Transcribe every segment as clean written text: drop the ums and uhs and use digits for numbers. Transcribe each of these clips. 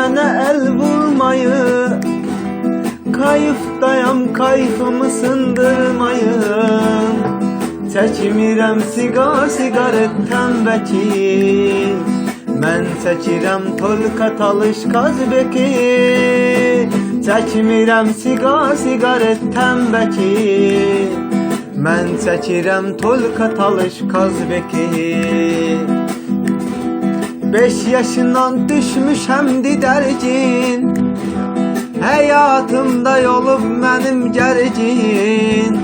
mənə əl vurmayı, kayıfdayam, kayfımı sındırmayın. Çəkmirəm siqaret tənbəki, mən çəkirəm tolka talış qazbeki. Çəkmirəm siqaret tənbəki, mən çəkirəm tolka talış qazbeki. 5 yaşından düşmüşəm didərgin, həyatımda olub mənim gərgin.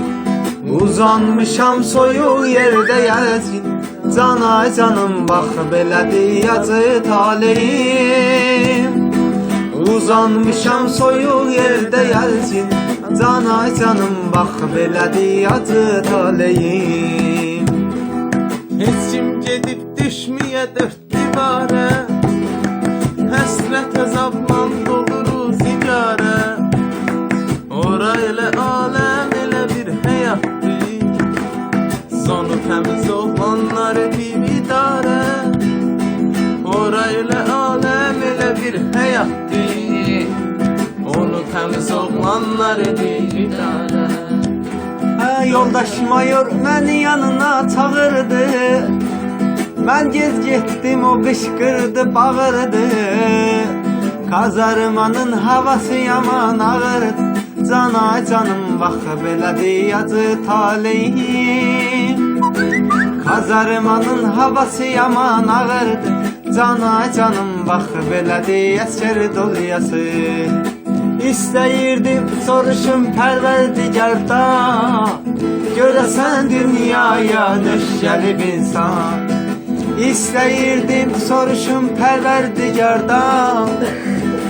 Uzanmışam soyuq yerdə yəlsin, cana canım bax belədir yazı taleyim. Uzanmışam soyuq yerdə yəlsin, cana canım bax belədir yazı taleyim. Heç kim gedib düşməyə dörd divara, həsrət əzablan doluru zigarə. Ora elə aləm, elə bir həyatdır, sonu təmiz oğlanları bir idarə. Ora elə aləm, elə bir həyatdır, onu təmiz oğlanları bir idarə. Yoldaş mayor məni yanına çağırdı, mən gez getdim, o qışqırdı, bağırdı. Kazarmanın havası yaman ağırdı, cana canım bax belədir yazı taleyim. Kazarmanın havası yaman ağırdı, cana canım bax belədir əsgər doluyası. İstəyirdim soruşum Pərverdigardan, görəsən dünyaya nöş gəlib insan. İstəyirdim soruşum Pərverdigardan,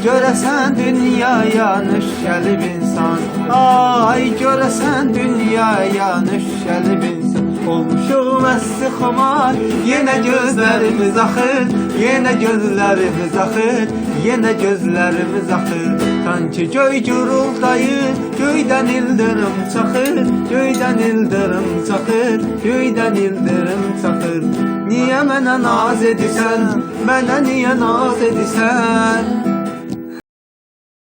görəsən dünyaya nöş gəlib insan. Ay görəsən dünyaya nöş gəlib insan. Olmuşuq məsti xumar, yenə gözlərimiz axır, yenə gözlərimiz axır, yenə gözlərimiz axır. Sanki göy guruldayır, göydən ildırım çaxır, göydən ildırım çaxır, göydən ildırım çaxır. Niyə mənə naz edirsən, mənə niyə naz edirsən?